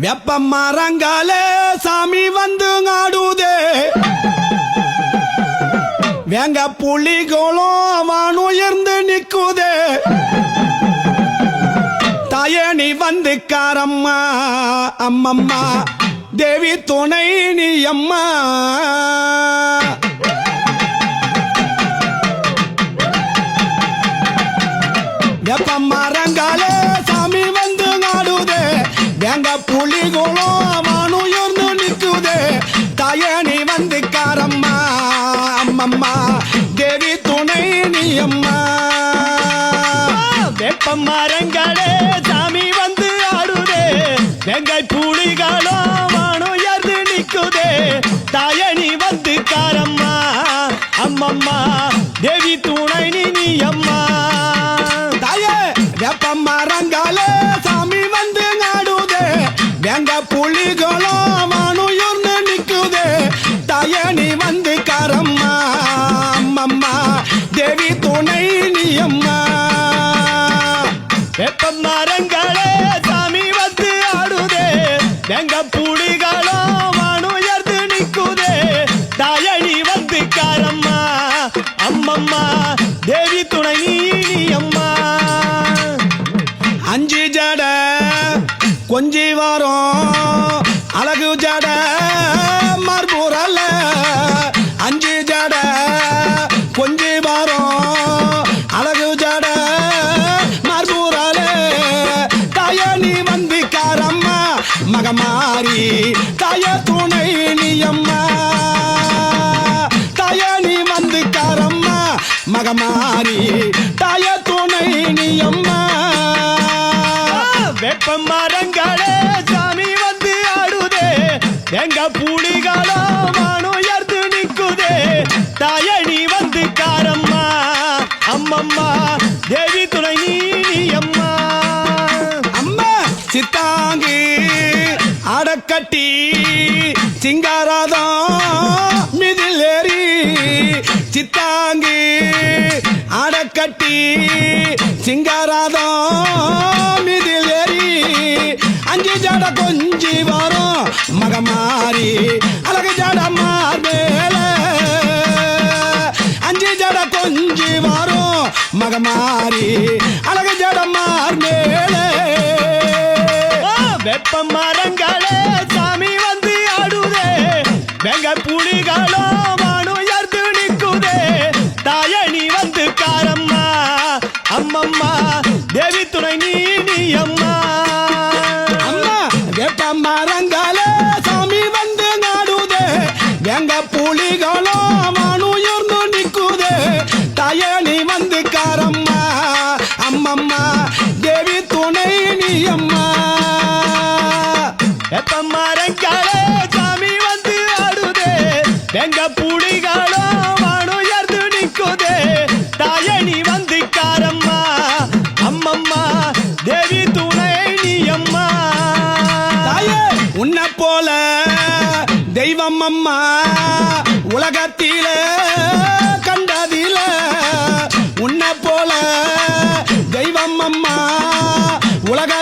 வெப்ப மரங்காலே சாமி வந்து ஆடுதே வேங்க புலிகளும் வான் உயர்ந்து நிக்குதே தாயணி வந்து காரம்மா அம்மம்மா தேவி துணை நீ அம்மா வெப்ப மரங்காலே சாமி வந்து ஆடுதே வேங்க புலிகளும் வான் உயர்ந்து நிக்குதே தாயணி வந்து காரம்மா அம்மம்மா தேவி துணை நீ அம்மா வெப்ப மரங்களே சாமி வந்து ஆடுதே வெங்காய் புலிகளும் வானுயர்ந்து நிக்குதே தாயணி வந்து காரம்மா அம்மம்மா தேவி துணை நீ அம்மா தாயே வெப்ப மரங்காலே சாமி வந்து ஆடுதே வேங்க புலிகளும் வான் உயர்ந்து நிக்குதே தாயணி வந்து காரம்மா அம்மம்மா தேவி துணை நீ அம்மா வெப்ப மரங்களே சாமி வந்து ஆடுதே வெங்க புலிகளும் வானுயர்ந்து நிக்குதே தாயணி வந்து காரம்மா அம்மம்மா தேவி துணை நீ அம்மா அஞ்சு ஜட கொஞ்சி வரும் அழகு ஜட மர்பூரல்ல அஞ்சு ஜட கொஞ்சி வரும் அழகு ஜட மர்பூரல்ல தாயணி வந்து காரம்மா மகமாரி தாய துணை நீ அம்மா தாயணி வந்து காரம்மா மகமாரி தாய துணை நீ அம்மா வெப்ப மரங்களே சாமி வந்து ஆடுதே எங்க புலிகளும் வானுயர்ந்து நிக்குதே தாயணி வந்து காரம்மா அம்மம்மா தேவி துணை நீ அம்மா அம்மா சித்தாங்கி அடக்கட்டி சிங்காராதம் மிதில் ஏறி சித்தாங்கி அடக்கட்டி சிங்காராதம் மிதில் ஏறி அஞ்சு ஜட கொஞ்சி வரும் மகமாரி அழகு ஜட மார்பேல அஞ்சு ஜட கொஞ்சி வரும் மகமாரி அழகு ஜட மார்பேல வெப்ப மரங்களே சாமி வந்து ஆடுதே வெங்க புலிகளும் வானுயர்ந்து நிக்குதே தாயணி வந்து காரம்மா அம்மம்மா தேவி துணை நீ அம்மா அம்மா வெப்ப மரங்காலே சாமி வந்து ஆடுதே வேங்க புலிகளும் வானுயர்ந்து நிக்குதே தாயணி வந்து காரம்மா அம்மம்மா தேவி துணை நீ அம்மா வெப்ப மரங்களே சாமி வந்து ஆடுதே வெங்க புலிகளும் வானுயர்ந்து நிக்குதே தாயணி வந்து காரம்மா அம்மம்மா தேவி துணை நீ அம்மா தாயே உன்னை போல தெய்வம் அம்மா உலகத்தில கண்டதில உன்னை போல தெய்வம் அம்மா உலக